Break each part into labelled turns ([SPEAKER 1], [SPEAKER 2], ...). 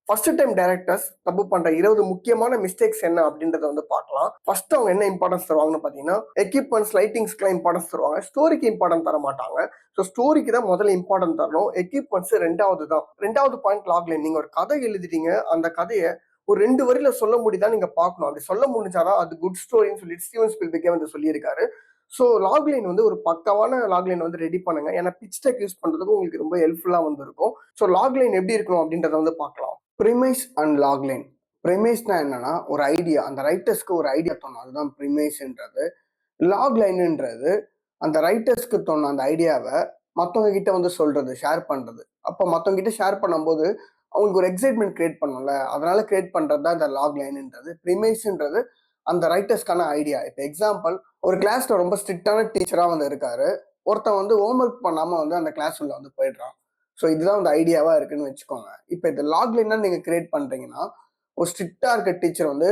[SPEAKER 1] First time directors தப்பு பண்ற 20 முக்கியமான மிஸ்டேக்ஸ் என்ன அப்படின்றத வந்து பார்க்கலாம். ஃபர்ஸ்ட் அவங்க என்ன இம்பார்ட்டன்ஸ் தருவாங்கன்னு பாத்தீங்கன்னா, எக்யூப்மெண்ட்ஸ் லைட்டிங்ஸ்க்குலாம் இம்பார்ட்டன்ஸ் தருவாங்க, ஸ்டோரிக்கு இம்பார்ட்டன்ட் தர மாட்டாங்க. ஸோ ஸ்டோரிக்கு தான் முதல்ல இம்பார்ட்டன்ட் தரணும், எக்யூப்மெண்ட்ஸ் ரெண்டாவது தான். ரெண்டாவது பாயிண்ட் லாக்லைன். நீங்க ஒரு கதை எழுதிட்டீங்க, அந்த கதையை ஒரு 2 வரியில சொல்ல முடியுதா நீங்க பார்க்கணும். அப்படி சொல்ல முடிஞ்சாதான் அது குட் ஸ்டோரின்னு சொல்லி ஸ்டீவன் ஸ்பீல்பர்க்கே வந்து சொல்லியிருக்காரு. ஸோ லாக்லைன் வந்து ஒரு பக்காவான லாக்லைன் வந்து ரெடி பண்ணுங்க. ஏன்னா பிச் டெக் யூஸ் பண்றதுக்கு உங்களுக்கு ரொம்ப ஹெல்ப்ஃபுல்லா வந்து இருக்கும். ஸோ லாக்லைன் எப்படி இருக்கணும் அப்படின்றத வந்து பார்க்கலாம். Premise and லாக்லைன். ப்ரிமைஸ்னா என்னன்னா ஒரு ஐடியா, அந்த ரைட்டர்ஸ்க்கு ஒரு ஐடியா தோணும், அதுதான் ப்ரிமைஸ்ன்றது. லாக்லைன்ன்றது அந்த ரைட்டர்ஸ்க்கு தோணும் அந்த ஐடியாவை மற்றவங்க கிட்ட வந்து சொல்றது, ஷேர் பண்றது. அப்போ மற்றவங்க கிட்ட ஷேர் பண்ணும்போது அவங்களுக்கு ஒரு எக்ஸைட்மெண்ட் கிரியேட் பண்ணும்ல, அதனால கிரியேட் பண்றது தான் இந்த லாக்லைன்ன்றது. ப்ரிமைஸ்ன்றது அந்த ரைட்டர்ஸ்க்கான ஐடியா. இப்போ எக்ஸாம்பிள், ஒரு கிளாஸ்ல ரொம்ப ஸ்ட்ரிக்டான டீச்சரா வந்து இருக்காரு, ஒருத்தன் வந்து ஹோம்ஒர்க் பண்ணாம வந்து அந்த கிளாஸ் உள்ள வந்து போயிடுறான். ஸோ இதுதான் வந்து ஐடியாவா இருக்குன்னு வச்சுக்கோங்க. இப்போ இந்த லாக்லைனா நீங்க கிரியேட் பண்றீங்கன்னா, ஒரு ஸ்ட்ரிக்டா இருக்க டீச்சர் வந்து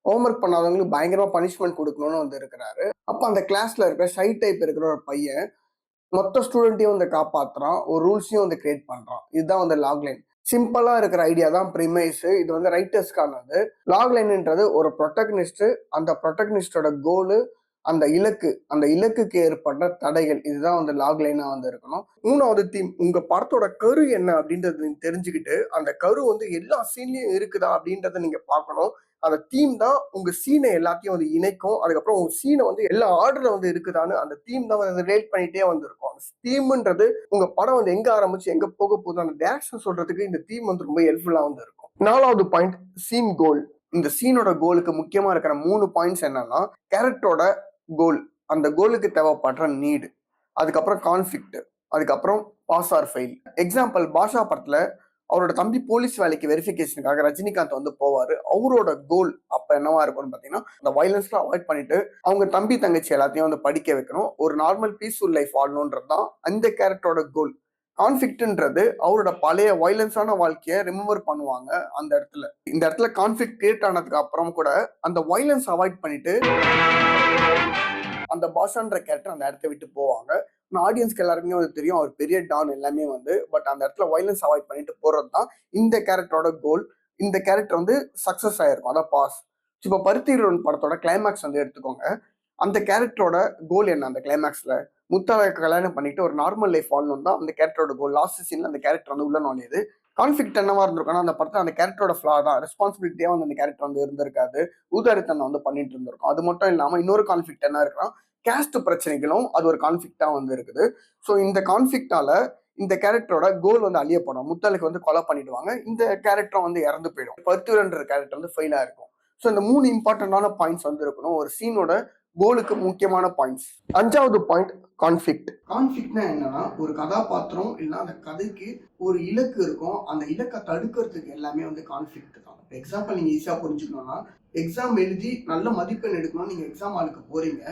[SPEAKER 1] ஹோம்ஒர்க் பண்ணாதவங்களுக்கு பயங்கரமா பனிஷ்மெண்ட் கொடுக்கணும்னு வந்து இருக்கிறாரு. அப்போ அந்த கிளாஸ்ல இருக்கிற ஷை டைப் இருக்கிற ஒரு பையன் மொத்த ஸ்டூடெண்ட்டையும் வந்து காப்பாத்துறான், ஒரு ரூல்ஸையும் வந்து கிரியேட் பண்றான். இதுதான் வந்து லாக்லைன். சிம்பிளா இருக்கிற ஐடியா தான் ப்ரிமைஸ். இது வந்து ரைட்டர்ஸ்க்கானது. லாக்லைன்ன்றது ஒரு ப்ரொட்டகனிஸ்ட், அந்த ப்ரொட்டகனிஸ்டோட கோலு, அந்த இலக்குக்கு ஏற்பட்ட தடைகள், இதுதான் வந்து லாக்லைனா வந்து இருக்கணும். மூணாவது தீம், உங்க படத்தோட கரு என்ன அப்படின்றது தெரிஞ்சுக்கிட்டு அந்த கரு வந்து எல்லா சீன்லயும் இருக்குதா அப்படின்றத நீங்க பார்க்கணும். அந்த தீம் தான் உங்க சீனை எல்லாத்தையும் வந்து இணைக்கும். அதுக்கப்புறம் உங்க சீனை வந்து எல்லா ஆர்டர்ல வந்து இருக்குதான்னு அந்த தீம் தான் வந்து ரிலேட் பண்ணிட்டே வந்திருக்கும். அந்த தீம்ன்றது உங்க படம் வந்து எங்க ஆரம்பிச்சு எங்க போக போகுது அந்த டேரக்ஷன் சொல்றதுக்கு இந்த தீம் வந்து ரொம்ப ஹெல்ப்ஃபுல்லா வந்து இருக்கும். நாலாவது பாயிண்ட், சீன் கோல். இந்த சீனோட கோலுக்கு முக்கியமா இருக்கிற 3 பாயிண்ட்ஸ் என்னன்னா, கேரக்டரோட கோல், அந்த கோலுக்கு தேவைப்படுற நீடு, அதுக்கப்புறம் கான்ஃபிளிக்ட், அதுக்கப்புறம் பாஸ் ஆர் ஃபெயில். எக்ஸாம்பிள், பாஷா படத்துல அவரோட தம்பி போலீஸ் வேலைக்கு வெரிஃபிகேஷனுக்காக ரஜினிகாந்த் வந்து போவாரு. அவரோட கோல் அப்ப என்னவா இருக்கும்னு பாத்தீங்கன்னா, அந்த வயலன்ஸ்லாம் அவாய்ட் பண்ணிட்டு அவங்க தம்பி தங்கச்சி எல்லாத்தையும் வந்து படிக்க வைக்கணும், ஒரு நார்மல் பீஸ்ஃபுல் லைஃப் வாழணும்ன்றது தான் அந்த கேரக்டரோட கோல். கான்ஃபிளிக்ட்ன்றது அவரோட பழைய வயலன்ஸான வாழ்க்கையை ரிமெம்பர் பண்ணுவாங்க அந்த இடத்துல. இந்த இடத்துல கான்ஃபிளிக்ட் கிரியேட் ஆனதுக்கு அப்புறம் கூட அந்த வயலன்ஸ் அவாய்ட் பண்ணிட்டு அந்த பாஷான்ற கேரக்டர் அந்த இடத்த விட்டு போவாங்க. ஆடியன்ஸ்க்கு எல்லாருக்குமே வந்து தெரியும் அவர் பெரிய டான் எல்லாமே வந்து, பட் அந்த இடத்துல வயலன்ஸ் அவாய்ட் பண்ணிட்டு போறது தான் இந்த கேரக்டரோட கோல். இந்த கேரக்டர் வந்து சக்சஸ் ஆயிருக்கும், அதான் பாஸ். இப்போ பருத்திவீரன் படத்தோட கிளைமேக்ஸ் வந்து எடுத்துக்கோங்க. அந்த கேரக்டரோட கோல் என்ன? அந்த கிளைமேக்ஸ்ல முத்தாவை கல்யாணம் பண்ணிட்டு ஒரு நார்மல் லைஃப் வாழணும் தான் அந்த கேரக்டரோட கோல். லாஸ்ட் சீன்ல அந்த கேரக்டர் வந்து உள்ள நுழையுது. கான்ஃபிளிக்ட் என்னவா இருந்திருக்கும்னா, அந்த படத்துல அந்த கேரக்டரோட ஃபிளா தான், ரெஸ்பான்சிபிலிட்டியா வந்து அந்த கேரக்டர் வந்து இருந்திருக்காது, ஊதாரித்தனம் வந்து பண்ணிட்டு இருந்திருக்கும். அது மட்டும் இல்லாம இன்னொரு கான்ஃபிளிக்ட் என்ன இருக்குன்னா, கேஸ்ட் பிரச்சனைகளும் அது ஒரு கான்ஃபிளிக்டா வந்து இருக்குது. ஸோ இந்த கான்ஃபிளிக்டால இந்த கேரக்டரோட கோல் வந்து அழியப்படும். முத்தலுக்கு வந்து கொலை பண்ணிடுவாங்க, இந்த கேரக்டர் வந்து இறந்து போயிடும். பருத்திவீரன்ற கேரக்டர் வந்து ஃபெயிலா இருக்கும். ஸோ இந்த 3 இம்பார்ட்டன்டான பாயிண்ட்ஸ் வந்து இருக்கணும் ஒரு சீனோட கோலுக்கு முக்கியமான பாயிண்ட்ஸ். 5வது பாயிண்ட், கான்ஃபிளிக்ட். கான்ஃபிளிக்ட்னா என்னன்னா, ஒரு கதாபாத்திரம் இல்லைன்னா அந்த கதைக்கு ஒரு இலக்கு இருக்கும், அந்த இலக்கை தடுக்கிறதுக்கு எல்லாமே வந்து கான்ஃபிளிக்ட் தான். எக்ஸாம்பிள் நீங்க ஈஸியா புரிஞ்சுக்கணும்னா, எக்ஸாம் எழுதி நல்ல மதிப்பெண் எடுக்கணும், நீங்க எக்ஸாம் ஹாலுக்கு போறீங்க.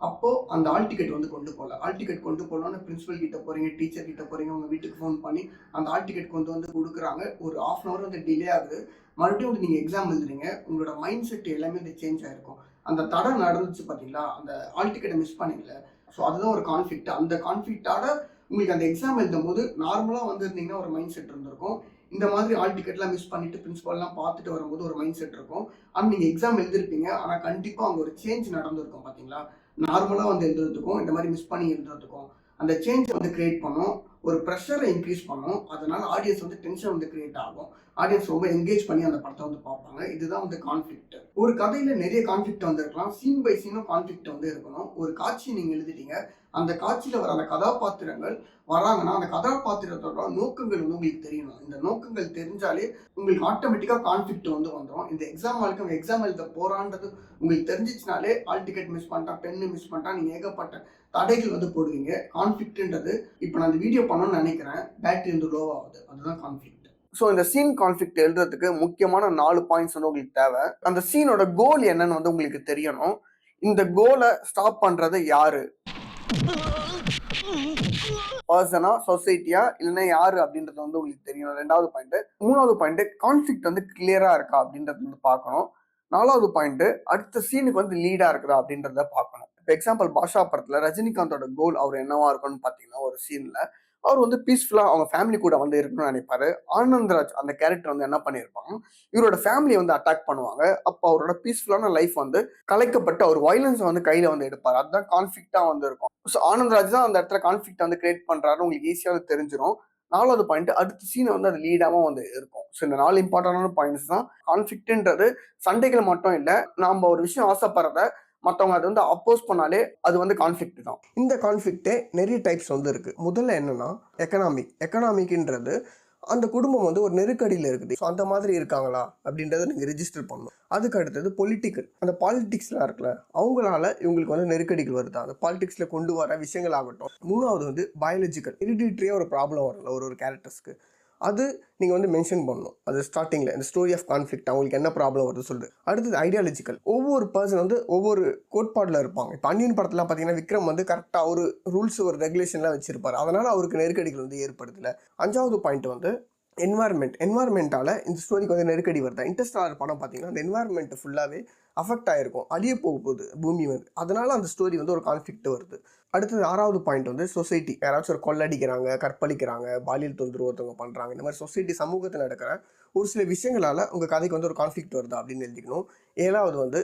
[SPEAKER 1] அப்போ அந்த ஆல் டிக்கெட் வந்து கொண்டு போகல. ஆல் டிக்கெட் கொண்டு போகணும்னு பிரின்சிபல் கிட்ட போறீங்க, டீச்சர் கிட்ட போறீங்க, உங்க வீட்டுக்கு ஃபோன் பண்ணி அந்த ஆல் டிக்கெட் கொண்டு வந்து கொடுக்குறாங்க. ஒரு 1/2 hour வந்து டிலே ஆகுது. மறுபடியும் வந்து நீங்க எக்ஸாம் எழுதுறீங்க, உங்களோட மைண்ட் செட் எல்லாமே வந்து சேஞ்ச் ஆயிருக்கும். அந்த தடை நடந்துச்சு பாத்தீங்களா, அந்த ஆல் டிக்கெட்டை மிஸ் பண்ணீங்கல்ல, ஸோ அதுதான் ஒரு கான்ஃபிளிக்ட். அந்த கான்ஃபிளிக்டால உங்களுக்கு அந்த எக்ஸாம் எழுதும் போது நார்மலா வந்து இருந்தீங்கன்னா ஒரு மைண்ட் செட் இருந்திருக்கும். இந்த மாதிரி ஆல் டிக்கெட்லாம் மிஸ் பண்ணிட்டு பிரின்சிபல்லாம் பார்த்துட்டு வரும்போது ஒரு மைண்ட் செட் இருக்கும். ஆனால் நீங்கள் எக்ஸாம் எழுதிருப்பீங்க, ஆனால் கண்டிப்பாக அங்கே ஒரு சேஞ்ச் நடந்திருக்கும் பார்த்தீங்களா. நார்மலாக வந்து எழுதுறதுக்கும் இந்த மாதிரி மிஸ் பண்ணி எழுதுறதுக்கும் அந்த சேஞ்ச் வந்து கிரியேட் பண்ணும், ஒரு ப்ரெஷரை இன்க்ரீஸ் பண்ணும். அதனால ஆடியன்ஸ் வந்து டென்ஷன் வந்து கிரியேட் ஆகும், ஆடியன்ஸ் ரொம்ப என்கேஜ் பண்ணி அந்த படத்தை வந்து பார்ப்பாங்க. இதுதான் வந்து கான்ஃபிளிக்ட். ஒரு கதையில நிறைய கான்ஃபிளிக்ட் வந்து இருக்கலாம், சீன் பை சீனும் கான்ஃபிளிக்ட் வந்து இருக்கணும். ஒரு காட்சி நீங்க எழுதிட்டீங்க, அந்த காட்சியில வர அந்த கதாபாத்திரங்கள் வராங்கன்னா அந்த கதாபாத்திரத்தோட நோக்கங்கள் வந்து உங்களுக்கு தெரியணும். இந்த நோக்கங்கள் தெரிஞ்சாலே உங்களுக்கு ஆட்டோமேட்டிக்கா கான்ஃபிளிக்ட் வந்து வந்துடும். இந்த எக்ஸாம் ஹாலுக்கு எக்ஸாம் எழுத போறான்றது உங்களுக்கு தெரிஞ்சிச்சுனாலே ஆல் டிக்கெட் மிஸ் பண்ணிட்டான், பென்னு மிஸ் பண்ணிட்டான், நீங்க ஏகப்பட்ட தடைகள் வந்து போடுவீங்க. கான்ஃபிளிக்ட்ன்றது இப்போ நான் இந்த வீடியோ பண்ணணும்னு நினைக்கிறேன், பேட்டரி வந்து லோ ஆகுது, அதுதான் கான்ஃபிளிக்ட். ஸோ இந்த சீன் கான்ஃபிளிக்ட் எழுதுறதுக்கு முக்கியமான 4 பாயிண்ட்ஸ் வந்து உங்களுக்கு தேவை. அந்த சீனோட கோல் என்னன்னு வந்து உங்களுக்கு தெரியணும். இந்த கோலை ஸ்டாப் பண்றது யாரு, பர்சனா, சொசைட்டியா, இல்லைன்னா யாரு அப்படின்றது வந்து உங்களுக்கு தெரியணும். 2வது பாயிண்ட். 3வது பாயிண்ட், கான்ஃபிளிக்ட் வந்து கிளியரா இருக்கா அப்படின்றது வந்து பார்க்கணும். 4வது பாயிண்ட், அடுத்த சீனுக்கு வந்து லீடா இருக்குதா அப்படின்றத பார்க்கணும். இப்போ எக்ஸாம்பிள், பாஷா படத்துல ரஜினிகாந்தோட கோல் அவர் என்னவா இருக்கும்னு பார்த்தீங்கன்னா, ஒரு சீன்ல அவர் வந்து பீஸ்ஃபுல்லா அவங்க ஃபேமிலி கூட வந்து இருக்கணும்னு நினைப்பாரு. ஆனந்த்ராஜ் அந்த கேரக்டர் வந்து என்ன பண்ணியிருப்பாங்க, இவரோட ஃபேமிலியை வந்து அட்டாக் பண்ணுவாங்க. அப்போ அவரோட பீஸ்ஃபுல்லான லைஃப் வந்து கலைக்கப்பட்டு அவர் வயலன்ஸ் வந்து கையில வந்து எடுப்பாரு. அதுதான் கான்ஃபிளிக்டா வந்து இருக்கும். ஸோ ஆனந்த்ராஜ் தான் அந்த இடத்துல கான்ஃபிளிக்ட் வந்து கிரியேட் பண்றாருன்னு உங்களுக்கு ஈஸியா தெரிஞ்சிடும். 4வது பாயிண்ட் அடுத்த சீன் வந்து அது லீடாவும் வந்து இருக்கும். ஸோ இந்த 4 இம்பார்ட்டன்டான பாயிண்ட்ஸ் தான். கான்ஃபிளிக்ட்ன்றது சண்டைகள் மட்டும் இல்ல. நாம ஒரு விஷயம் ஆசைப்படுறத மத்தவங்க அது வந்து அப்போஸ் பண்ணாலே அது வந்து கான்ஃபிளிக்ட் தான். இந்த கான்ஃபிளிக்டே நிறைய டைப்ஸ் வந்து இருக்கு. முதல்ல என்னன்னா எக்கனாமிக்ன்றது அந்த குடும்பம் வந்து ஒரு நெருக்கடியில் இருக்குது. ஸோ அந்த மாதிரி இருக்காங்களா அப்படின்றத நீங்கள் ரெஜிஸ்டர் பண்ணணும். அதுக்கு அடுத்தது பொலிட்டிக்கல். அந்த பாலிடிக்ஸ்லாம் இருக்குல்ல, அவங்களால இவங்களுக்கு வந்து நெருக்கடிகள் வருது. அந்த பாலிடிக்ஸில் கொண்டு வர விஷயங்கள் ஆகட்டும். 3வது வந்து பயாலஜிக்கல். ஹெரிடிட்ரியாக ஒரு ப்ராப்ளம் வரல ஒரு கேரக்டர்ஸ்க்கு. அது நீங்கள் வந்து மென்ஷன் பண்ணணும். அது ஸ்டார்டிங்கில் இந்த ஸ்டோரி ஆஃப் கான்ஃப்ளிக்ட் அவங்களுக்கு என்ன ப்ராப்ளம் வருது சொல்லுது. அடுத்தது ஐடியாலஜிக்கல். ஒவ்வொரு பர்சன் வந்து ஒவ்வொரு கோட்பாடில் இருப்பாங்க. இப்போ அன்னியன் படத்தில் பார்த்தீங்கன்னா விக்ரம் வந்து கரெக்டாக ஒரு ரூல்ஸ் ஒரு ரெகுலேஷன்லாம் வச்சிருப்பாரு. அதனால் அவருக்கு நெருக்கடிகள் வந்து ஏற்படுத்தல. 5வது பாயிண்ட் வந்து என்வாயர்மெண்ட்டால் இந்த ஸ்டோரிக்கு வந்து நெருக்கடி வருது. இன்டர்ஸ்டெல்லார் படம் பார்த்தீங்கன்னா அந்த என்வாயர்மெண்ட் ஃபுல்லாகவே அஃபெக்ட் ஆகிருக்கும். அழிய போகுது பூமி வந்து. அதனால அந்த ஸ்டோரி வந்து ஒரு கான்ஃப்ளிக்ட் வருது. அடுத்தது 6வது பாயிண்ட் வந்து சொசைட்டி. யாராச்சும் ஒரு கொள்ளடிக்கிறாங்க, கற்பழிக்கிறாங்க, பாலியல் தொந்தரவு ஒருத்தவங்க பண்ணுறாங்க. இந்த மாதிரி சொசைட்டி சமூகத்தில் நடக்கிற ஒரு சில விஷயங்களால் உங்கள் கதைக்கு வந்து ஒரு கான்ஃப்ளிக்ட் வருது அப்படின்னு எழுதிக்கணும். 7வது வந்து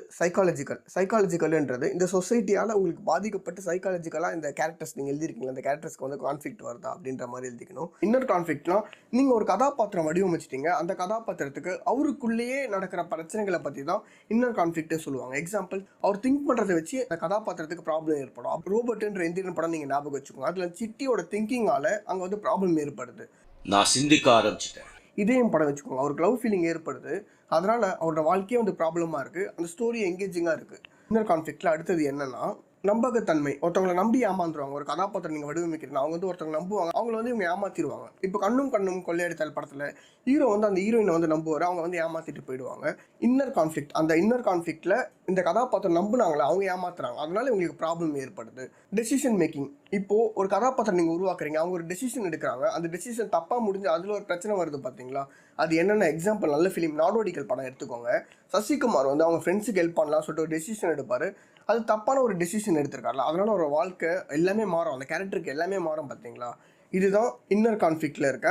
[SPEAKER 1] சைக்காலஜிக்கல்ன்றது இந்த சொசைட்டியால் உங்களுக்கு பாதிக்கப்பட்டு சைக்காலஜிக்கலாக இந்த கேரக்டர்ஸ் நீங்கள் எழுதிருக்கீங்களா, அந்த கேரக்டர்ஸ்க்கு வந்து கான்ஃப்ளிக்ட் வருதா அப்படின்ற மாதிரி எழுதிக்கணும். இன்னொரு கான்ஃப்ளிக்ட்லாம் நீங்கள் ஒரு கதாபாத்திரம் வடிவமைச்சிட்டீங்க. அந்த கதாபாத்திரத்துக்கு அவருக்குள்ளேயே நடக்கிற பிரச்சனைகளை பற்றி தான் இன்னொரு கான்ஃப்ளிக்ட்டே சொல்லுவாங்க. எக்ஸாம்பிள், அவர் திங்க் பண்ணுறதை வச்சு அந்த கதாபாத்திரத்துக்கு ப்ராப்ளம் ஏற்படும். ரோபோட்ன்ற இந்தியன் படம் நீங்கள் ஞாபகம் வச்சுக்கோங்க. அதில் சிட்டியோட திங்கிங்கால் அங்கே வந்து ப்ராப்ளம் ஏற்படுது.
[SPEAKER 2] நான் சிந்திக்க ஆரம்பிச்சிட்டேன்.
[SPEAKER 1] இதையும் படம் வச்சுக்கோங்க. அவருக்கு லவ் ஃபீலிங் ஏற்படுது. அதனால அவரோட வாழ்க்கையே வந்து ப்ராப்ளமாக இருக்குது. அந்த ஸ்டோரி எங்கேஜிங்காக இருக்குது. இன்னொரு கான்ஃப்ளிக்ட்டில் அடுத்தது என்னன்னா நம்பகத்தன்மை. ஒருத்தவங்களை நம்பி ஏமாந்துருவாங்க. ஒரு கதாபாத்திரம் நீங்கள் வடிவமைக்கிறீங்க, அவங்க வந்து ஒருத்தவங்க நம்புவாங்க, அவங்கள வந்து இவங்க ஏமாத்திடுவாங்க. இப்போ கண்ணும் கொள்ளையடித்தல் படத்தில் ஹீரோ வந்து அந்த ஹீரோயினை வந்து நம்புவார், அவங்க வந்து ஏமாத்திட்டு போயிடுவாங்க. Inner conflict. அந்த இன்னர் கான்ஃப்ளிக்ட்டில் இந்த கதாபாத்திரம் நம்புனாங்களே அவங்க ஏமாத்துறாங்க. அதனால இவங்களுக்கு ப்ராப்ளம் ஏற்படுது. Decision making. இப்போது ஒரு கதாபாத்திரம் நீங்கள் உருவாக்குறீங்க, அவங்க ஒரு டெசிஷன் எடுக்கிறாங்க, அந்த டெசிஷன் தப்பாக முடிஞ்சு அதில் ஒரு பிரச்சனை வருது பார்த்தீங்களா. அது என்னென்ன எக்ஸாம்பிள், நல்ல ஃபிலிம் நாடோடிகள் படம் எடுத்துக்கோங்க. சசிகுமார் வந்து அவங்க ஃப்ரெண்ட்ஸுக்கு ஹெல்ப் பண்ணலாம் சொல்லிட்டு ஒரு டெசிஷன் எடுப்பார். அது தப்பான ஒரு டெசிஷன் எடுத்திருக்காருல, அதனால ஒரு வாழ்க்கை எல்லாமே மாறும், அந்த கேரக்டருக்கு எல்லாமே மாறும் பார்த்தீங்களா. இதுதான் இன்னர் கான்ஃப்ளிக்டில் இருக்க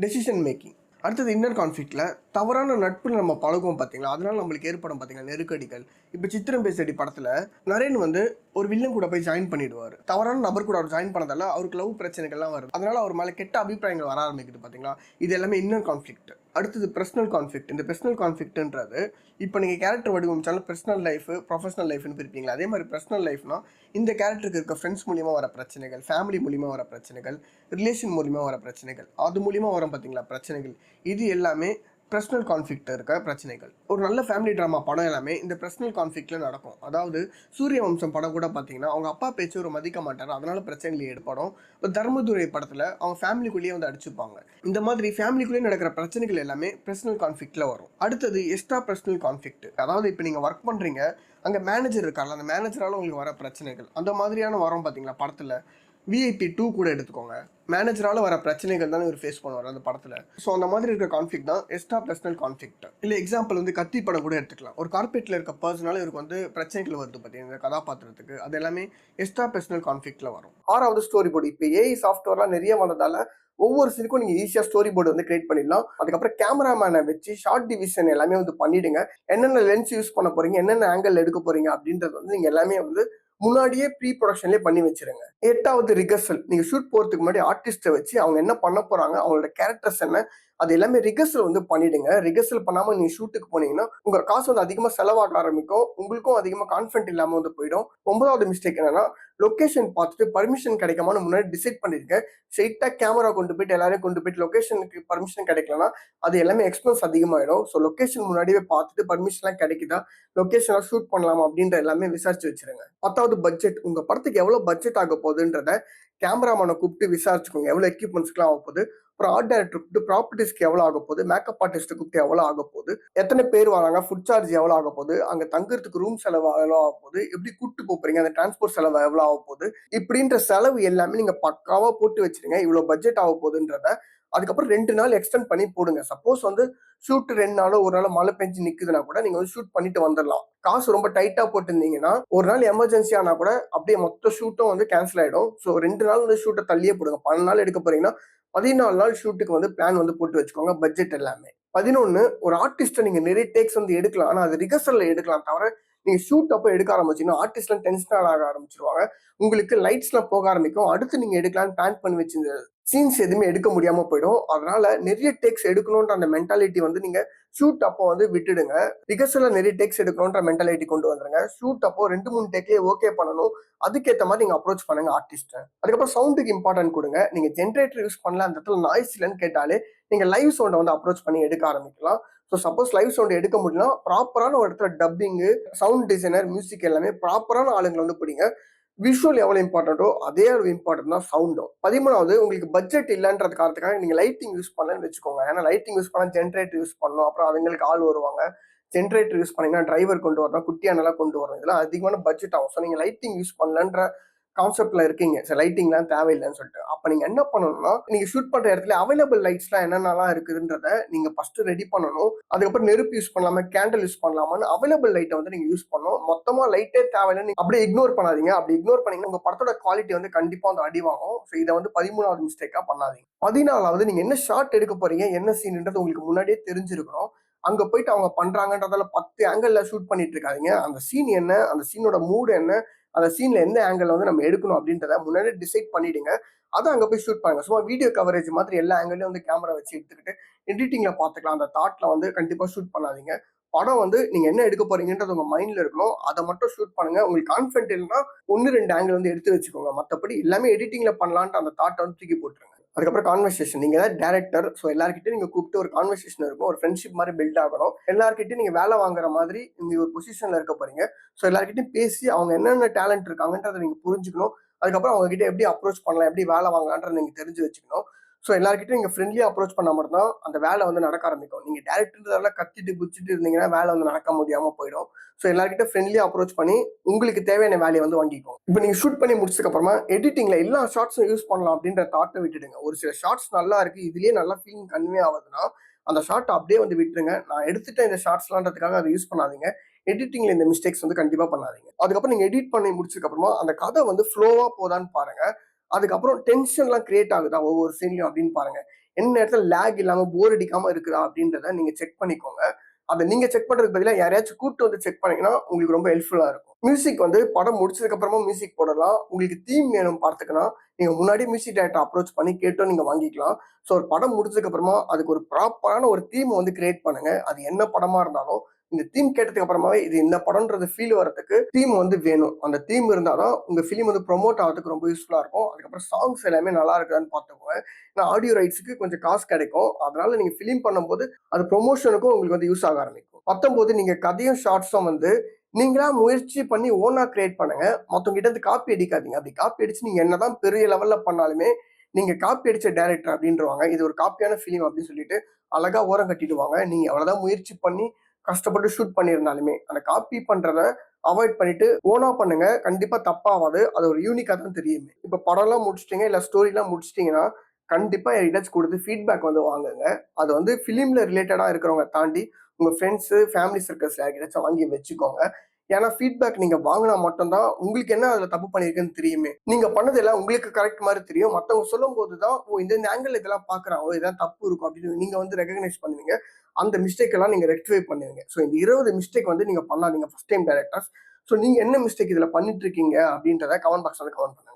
[SPEAKER 1] டெசிஷன் மேக்கிங். அடுத்தது இன்னர் கான்ஃப்ளிக்டில் தவறான நட்புன்னு நம்ம பழகுவோம் பார்த்தீங்களா, அதனால நம்மளுக்கு ஏற்படும் பார்த்தீங்களா நெருக்கடிகள். இப்போ சித்திரம் பேசடி படத்தில் நரேன் வந்து ஒரு வில்லன் கூட போய் ஜாயின் பண்ணிடுவார். தவறான நபர் கூட அவர் ஜாயின் பண்ணதால அவருக்கு லவ் பிரச்சனைகள்லாம் வருது. அதனால அவர் மேலே கெட்ட அபிப்பிராயங்கள் வர ஆரம்பிக்குது பார்த்தீங்களா. இது எல்லாமே இன்னர் கான்ஃப்ளிக்ட். அடுத்தது பர்சனல் கான்ஃப்ளிக்ட். இந்த பர்சனல் கான்ஃப்ளிக்ட்ன்றது இப்போ நீங்கள் கேரக்டர் வடிவமைச்சாலும் பர்சனல் லைஃப் ப்ரொஃபஷனல் லைஃப்னு பிரிப்பீங்களா, அதே மாதிரி பர்சனல் லைஃப்னா இந்த கேரக்டருக்கு இருக்க ஃப்ரெண்ட்ஸ் மூலியமாக வர பிரச்சனைகள், ஃபேமிலி மூலியமாக வர பிரச்சனைகள், ரிலேஷன் மூலியமாக வர பிரச்சனைகள், அது மூலியமாக வரும் பார்த்தீங்களா பிரச்சனைகள். இது எல்லாமே பர்சனல் கான்ஃப்ளிக்ட் இருக்க பிரச்சனைகள். ஒரு நல்ல ஃபேமிலி ட்ராமா படம் எல்லாமே இந்த பர்சனல் கான்ஃப்ளிக்டில் நடக்கும். அதாவது சூரிய வம்சம் படம் கூட பார்த்தீங்கன்னா அவங்க அப்பா பேச்சு ஒரு மதிக்க மாட்டார், அதனால பிரச்சனைகள் ஏற்படும். இப்போ தர்மதுரை படத்தில் அவங்க ஃபேமிலிக்குள்ளேயே வந்து அடிச்சுப்பாங்க. இந்த மாதிரி ஃபேமிலிக்குள்ளேயே நடக்கிற பிரச்சனைகள் எல்லாமே பர்சனல் கான்ஃப்ளிக்டில் வரும். அடுத்தது எக்ஸ்ட்ரா பர்சனல் கான்ஃப்ளிக்ட். அதாவது இப்போ நீங்கள் ஒர்க் பண்ணுறீங்க, அங்கே மேனேஜர் இருக்கார்ல, அந்த மேனேஜரால் உங்களுக்கு வர பிரச்சனைகள், அந்த மாதிரியான வரும் பார்த்தீங்களா படத்தில். VIP 2 கூட எடுத்துக்கோங்க. மேனேஜரால் வர பிரச்சனைகள் தான் இவர் ஃபேஸ் பண்ணுவார் அந்த படத்தில். ஸோ அந்த மாதிரி இருக்க கான்ஃப்ளிக்ட் தான் எக்ஸ்ட்ரா பர்சனல் கான்ஃப்ளிக்ட். இல்லை எக்ஸாம்பிள் வந்து கத்தி படம் கூட எடுத்துக்கலாம். ஒரு கார்பரேட்டில் இருக்க பர்சனால இவருக்கு வந்து பிரச்சனைகள் வருது பார்த்தீங்கன்னா இந்த கதாபாத்திரத்துக்கு, அது எல்லாமே எக்ஸ்ட்ரா பர்சனல் கான்ஃப்ளிக்டில் வரும். 6வது ஸ்டோரி போர்டு. இப்போ AI சாஃப்ட்வேர்லாம் நிறைய வந்ததால ஒவ்வொரு சீனுக்கும் நீங்கள் ஈஸியாக ஸ்டோரி போர்டு வந்து கிரியேட் பண்ணிடலாம். அதுக்கப்புறம் கேமராமேனை வச்சு ஷார்ட் டிவிஷன் எல்லாமே வந்து பண்ணிடுங்க. என்னென்ன லென்ஸ் யூஸ் பண்ண போறீங்க, என்னென்ன ஆங்கிள் எடுக்க போறீங்க அப்படின்றது வந்து நீங்கள் எல்லாமே வந்து முன்னாடியே ப்ரீ ப்ரொடக்ஷன்லேயே பண்ணி வச்சிருங்க. 8வது ரிகர்சல். நீங்க ஷூட் போறதுக்கு முன்னாடி ஆர்டிஸ்ட்டை வச்சு அவங்க என்ன பண்ண போறாங்க, அவங்களோட கேரக்டர்ஸ் என்ன, அது எல்லாமே ரிகர்சல் வந்து பண்ணிடுங்க. ரிகர்சல் பண்ணாம நீங்க ஷூட்டுக்கு போனீங்கன்னா உங்க காசு வந்து அதிகமா செலவாக ஆரம்பிக்கும், உங்களுக்கும் அதிகமா கான்ஃபிடென்ட் இல்லாம வந்து போயிடும். 9வது மிஸ்டேக் என்னன்னா லொகேஷன் பார்த்துட்டு பர்மிஷன் கிடைக்குமான்னு முன்னாடி டிசைட் பண்ணிருக்கேன். ஸ்ட்ரெயிட்டா கேமரா கொண்டு போயிட்டு எல்லாரையும் கொண்டு போயிட்டு லொகேஷனுக்கு பர்மிஷன் கிடைக்கலன்னா அது எல்லாமே எக்ஸ்பென்ஸ் அதிகமாயிடும். ஸோ லொகேஷன் முன்னாடியே பார்த்துட்டு பர்மிஷன்லாம் கிடைக்குதா, லொகேஷனாக ஷூட் பண்ணலாமா அப்படின்ற எல்லாமே விசாரிச்சு வச்சிருங்க. 10வது பட்ஜெட். உங்க படத்துக்கு எவ்வளவு பட்ஜெட் ஆக போகுதுன்றத கேமராமேனை கூப்பிட்டு விசாரிச்சுக்கோங்க. எவ்வளவு எக்யூப்மெண்ட்ஸ்க்குலாம் ஆக போகுது, அப்புறம் ஆர்ட் டைரக்டர் கூப்பிட்டு ப்ராப்பர்ட்டிஸ்க்கு எவ்வளோ ஆக போகுது, மேக்கப் ஆர்டிஸ்ட் கூப்பிட்டு எவ்வளோ ஆக போகுது, எத்தனை பேர் வராங்க, ஃபுட் சார்ஜ் எவ்வளோ ஆக போகுது, அங்கே தங்குறதுக்கு ரூம் செலவு எவ்வளோ ஆக போகுது, எப்படி கூப்பிட்டு போறீங்க, அந்த டிரான்ஸ்போர்ட் செலவு எவ்வளோ ஆக போகுது, இப்படின்ற செலவு எல்லாமே நீங்க பக்காவா போட்டு வச்சிருங்க. இவ்வளோ பட்ஜெட் ஆக போகுதுன்றத அதுக்கப்புறம் 2 நாள் எக்ஸ்டெண்ட் பண்ணி போடுங்க. சப்போஸ் வந்து ஷூட் 2 நாளோ, 1 நாளோ மழை பெஞ்சு நிக்குதுன்னா கூட நீங்க வந்து ஷூட் பண்ணிட்டு வந்துரலாம். காசு ரொம்ப டைட்டா போட்டிருந்தீங்கன்னா, ஒரு நாள் எமர்ஜென்சி ஆனா கூட அப்படியே மொத்த ஷூட்டும் வந்து கேன்சல் ஆயிடும். ஸோ 2 நாள் வந்து ஷூட்ட தள்ளியே போடுங்க. 12 நாள் எடுக்க போறீங்கன்னா, 14 நாள் ஷூட்டுக்கு வந்து பிளான் வந்து போட்டு வச்சுக்கோங்க. பட்ஜெட் எல்லாமே. 11 ஒரு ஆர்டிஸ்ட்ட நீங்க நிறைய டேக்ஸ் வந்து எடுக்கலாம். ஆனா அது ரிஹர்சல்ல எடுக்கலாம் தவிர, நீங்க ஷூட் அப்ப எடுக்க ஆரம்பிச்சீங்கன்னா, ஆர்டிஸ்ட்லாம் டென்ஷன் ஆக ஆரம்பிச்சுருவாங்க. உங்களுக்கு லைட்ஸ்லாம் போக ஆரம்பிக்கும். அடுத்து நீங்க எடுக்கலான்னு பிளான் பண்ணி வச்சிருந்த சீன்ஸ் எதுவுமே எடுக்க முடியாம போயிடும். அதனால நிறைய டேக்ஸ் எடுக்கணுன்ற அந்த மென்டாலிட்டி வந்து நீங்க ஷூட் அப்போ வந்து விட்டுடுங்க. ரிஹர்சல்ல நிறைய டேக்ஸ் எடுக்கணுன்ற மென்டாலிட்டி கொண்டு வந்துருங்க. ஷூட் அப்போ 2, 3 டேக்லயே ஓகே பண்ணணும். அதுக்கேத்த மாதிரி நீங்க அப்ரோச் பண்ணுங்க ஆர்டிஸ்ட்ட. அதுக்கப்புறம் சவுண்டுக்கு இம்பார்ட்டன்ட் குடுங்க. நீங்க ஜெனரேட்டர் யூஸ் பண்ணல, அந்த இடத்துல நாய்ஸ் இல்லன்னு கேட்டாலே, நீங்க லைவ் சவுண்ட வந்து அப்ரோச் பண்ணி எடுக்க ஆரம்பிக்கலாம். சப்போஸ் லைவ் சவுண்ட் எடுக்க முடியலனா, ப்ராப்பரான ஒரு இடத்துல டப்பிங்கு, சவுண்ட் டிசைனர், மியூசிக் எல்லாமே ப்ராப்பரான ஆளுங்கள வந்து பிடிங்க. விஷுவல் எவ்வளவு இம்பார்ட்டன்ட்டோ அதே அளவு இம்பார்ட்டன்ட் தான் சவுண்டும். 13வது உங்களுக்கு பட்ஜெட் இல்லன்ற காரணத்துக்காக நீங்க லைட்டிங் யூஸ் பண்ணலன்னு வச்சுக்கோங்க. ஏன்னா லைட்டிங் யூஸ் பண்ணா ஜெனரேட்டர் யூஸ் பண்ணணும். அப்புறம் அவங்களுக்கு ஆள் வருவாங்க. ஜெனரேட்டர் யூஸ் பண்ணீங்கன்னா டிரைவர் கொண்டு வரணும், குட்டியானலாம் கொண்டு வரணும். இதெல்லாம் அதிகமான பட்ஜெட் ஆகும். ஸோ நீங்க லைட்டிங் யூஸ் பண்ணலன்ற கான்செப்ட்ல இருக்கீங்க. சரி லைட்டிங்லாம் தேவையில்லைன்னு சொல்லிட்டு. அப்ப நீங்க என்ன பண்ணணும்னா, நீங்க ஷூட் பண்ற இடத்துல அவைலபிள் லைட்ஸ்லாம் என்னென்னலாம் இருக்குதுன்றத நீங்க ஃபர்ஸ்ட் ரெடி பண்ணணும். அதுக்கப்புறம் நெருப்பு யூஸ் பண்ணலாமா, கேண்டில் யூஸ் பண்ணலாமான்னு அவைலபிள் லைட்ட வந்து நீங்க யூஸ் பண்ணணும். மொத்தமா லைட்டே தேவையில்லன்னு அப்படியே இக்னோர் பண்ணாதீங்க. அப்படி இக்னோர் பண்ணீங்கன்னா உங்க படத்தோட குவாலிட்டி வந்து கண்டிப்பா வந்து அடி வாங்கும். ஸோ இத வந்து 13வது மிஸ்டேக்கா பண்ணாதீங்க. 14வது நீங்க என்ன ஷாட் எடுக்க போறீங்க, என்ன சீன்ன்றது உங்களுக்கு முன்னாடியே தெரிஞ்சிருக்கணும். அங்க போயிட்டு அவங்க பண்றாங்கன்றதால 10 ஆங்கிள்ல ஷூட் பண்ணிட்டு இருக்காதீங்க. அந்த சீன் என்ன, அந்த சீனோட மூட் என்ன, அந்த சீன்ல எந்த ஆங்கிள் வந்து நம்ம எடுக்கணும் அப்படின்றத முன்னாடியே டிசைட் பண்ணிடுங்க. அத அங்க போய் ஷூட் பண்ணுங்க. சும்மா வீடியோ கவரேஜ் மாதிரி எல்லா ஆங்கிள்லயும் வந்து கேமரா வச்சு எடுத்துக்கிட்டு எடிட்டிங்ல பாத்துக்கலாம். அந்த தாட்ல வந்து கண்டிப்பா ஷூட் பண்ணாதீங்க. படம் வந்து நீங்க என்ன எடுக்க போறீங்கன்றது உங்க மைண்ட்ல இருக்கணும். அத மட்டும் ஷூட் பண்ணுங்க. உங்களுக்கு கான்ஃபிடென்ட் இல்லைன்னா 1, 2 ஆங்கிள் வந்து எடுத்து வச்சுக்கோங்க. மத்தபடி எல்லாமே எடிட்டிங்ல பண்ணலான்ட்டு அந்த தாட்ட வந்து தூக்கி போட்டுருங்க. அதுக்கப்புறம் கான்வர்சேஷன். நீங்க தான் டைரக்டர். ஸோ எல்லார்கிட்டயும் நீங்க கூப்பிட்டு ஒரு கான்வர்சேஷன் இருக்கும். ஒரு ஃப்ரெண்ட்ஷிப் மாதிரி பில்ட் ஆகணும். எல்லார்கிட்டயும் நீங்க வேலை வாங்குற மாதிரி நீங்க ஒரு பொசிஷன்ல இருக்க போறீங்க. ஸோ எல்லார்கிட்டயும் பேசி அவங்க என்னென்ன டேலண்ட் இருக்காங்கன்றத நீங்க புரிஞ்சுக்கணும். அதுக்கப்புறம் அவங்க கிட்ட எப்படி அப்ரோச் பண்ணலாம், எப்படி வேலை வாங்கலான்றத நீங்க தெரிஞ்சு வச்சுக்கணும். ஸோ எல்லார்கிட்டயும் நீங்க ஃப்ரெண்ட்லியா அப்ரோச் பண்ணா மட்டும் தான் அந்த வேலை வந்து நடக்க ஆரம்பிக்கும். நீங்க டைரக்டர்ன்றதால கத்திட்டு புடிச்சிட்டு இருந்தீங்கன்னா வேலை வந்து நடக்க முடியாம போயிடும். ஸோ எல்லார்கிட்ட ஃப்ரெண்ட்லியா அப்ரோச் பண்ணி உங்களுக்கு தேவையான வேலையை வந்து வாங்கிக்கோங்க. இப்போ நீங்க ஷூட் பண்ணி முடிச்சதுக்கு அப்புறமா எடிட்டிங்ல எல்லா ஷார்ட்ஸும் யூஸ் பண்ணலாம் அப்படின்ற தாட்டை விட்டுடுங்க. ஒரு சில ஷார்ட்ஸ் நல்லா இருக்கு, இதுலயே நல்லா ஃபீலிங் கன்வே ஆகுதுன்னா அந்த ஷார்ட் அப்படியே வந்து விட்டுருங்க. நான் எடுத்துட்டேன் இந்த ஷார்ட்ஸ்லான்றதுக்காக அதை யூஸ் பண்ணாதீங்க. எடிட்டிங்ல இந்த மிஸ்டேக்ஸ் வந்து கண்டிப்பா பண்ணாதீங்க. அதுக்கப்புறம் நீங்க எடிட் பண்ணி முடிச்சதுக்கு அப்புறமா அந்த கதை வந்து ஃப்ளோவா போதான்னு பாருங்க. அதுக்கப்புறம் டென்ஷன்லாம் கிரியேட் ஆகுதா ஒவ்வொரு சீன்லயும் அப்படின்னு பாருங்க. என்ன நேரத்துல லேக் இல்லாம போர் அடிக்காம இருக்குதா அப்படின்றத நீங்க செக் பண்ணிக்கோங்க. அத நீங்க செக் பண்றதுக்கு பதிலா யாரையாச்சும் கூட்டு வந்து செக் பண்ணீங்கன்னா உங்களுக்கு ரொம்ப ஹெல்ப்ஃபுல்லா இருக்கும். மியூசிக் வந்து படம் முடிச்சதுக்கு அப்புறமா மியூசிக் போடலாம். உங்களுக்கு தீம் வேணும் படத்துக்குன்னா, நீங்க முன்னாடி மியூசிக் டைரக்டர் அப்ரோச் பண்ணி கேட்டும் நீங்க வாங்கிக்கலாம். ஸோ ஒரு படம் முடிச்சதுக்கு அப்புறமா அதுக்கு ஒரு ப்ராப்பரான ஒரு தீம் வந்து கிரியேட் பண்ணுங்க. அது என்ன படமா இருந்தாலும் இந்த தீம் கேட்டதுக்கு அப்புறமாவே இது இந்த படம்ன்றது ஃபீல் வரதுக்கு தீம் வந்து வேணும். அந்த தீம் இருந்தாதான் உங்க ஃபிலிம் வந்து ப்ரொமோட் ஆகிறதுக்கு ரொம்ப யூஸ்ஃபுல்லா இருக்கும். அதுக்கப்புறம் சாங்ஸ் எல்லாமே நல்லா இருக்குதான்னு பார்த்துக்கோங்க. ஏன்னா ஆடியோ ரைட்ஸ்க்கு கொஞ்சம் காசு கிடைக்கும். அதனால நீங்க ஃபிலிம் பண்ணும்போது அது ப்ரொமோஷனுக்கும் உங்களுக்கு வந்து யூஸ் ஆக ஆரம்பிக்கும். 19 நீங்க கதையும் ஷார்ட்ஸும் வந்து நீங்களா முயற்சி பண்ணி ஓனா கிரியேட் பண்ணுங்க. மத்தவங்க கிட்ட இருந்து காப்பி அடிக்காதீங்க. அப்படி காப்பி அடிச்சு நீங்க என்னதான் பெரிய லெவல்ல பண்ணாலுமே நீங்க காப்பி அடிச்ச டைரக்டர் அப்படின்றவாங்க. இது ஒரு காப்பியான ஃபிலிம் அப்படின்னு சொல்லிட்டு அழகா ஓரம் கட்டிடுவாங்க. நீங்க எவ்வளவுதான் முயற்சி பண்ணி கஷ்டப்பட்டு ஷூட் பண்ணியிருந்தாலுமே அந்த காப்பி பண்றத அவாய்ட் பண்ணிட்டு ஓனா பண்ணுங்க. கண்டிப்பா தப்பாவாது. அது ஒரு யூனிக்கா தான் தெரியுமே. இப்ப படம்லாம் முடிச்சிட்டீங்க, இல்ல ஸ்டோரிலாம் முடிச்சிட்டீங்கன்னா கண்டிப்பா யார்கிட்டயாச்சும் கொடுத்து ஃபீட்பேக் வந்து வாங்குங்க. அது வந்து ஃபிலிம்ல ரிலேட்டடா இருக்கிறவங்க தாண்டி உங்க ஃப்ரெண்ட்ஸ், ஃபேமிலி சர்க்கிள்ஸ்ல யார்கிட்டயாச்சும் வாங்கி வச்சுக்கோங்க. ஏன்னா ஃபீட்பேக் நீங்க வாங்கினா மட்டும் தான் உங்களுக்கு என்ன அதுல தப்பு பண்ணியிருக்குன்னு தெரியுமே. நீங்க பண்ணது எல்லாம் உங்களுக்கு கரெக்ட் மாதிரி தெரியும். மத்தவங்க சொல்லும்போது தான் ஓ இந்த ஆங்கிள் இதெல்லாம் பாக்குறாங்க, இதெல்லாம் தப்பு இருக்கும் அப்படின்னு நீங்க வந்து ரெகக்னைஸ் பண்ணுவீங்க. அந்த மிஸ்டேக் எல்லாம் நீங்க ரெக்டிஃபை பண்ணுவீங்க. ஸோ இந்த 20 மிஸ்டேக் வந்து நீங்க பண்ணாதீங்க ஃபர்ஸ்ட் டைம் டைரக்டர்ஸ். ஸோ நீங்க என்ன மிஸ்டேக் இதுல பண்ணிட்டு இருக்கீங்க அப்படின்றத கமெண்ட் பாக்ஸ்ல கமெண்ட் பண்ணுங்க.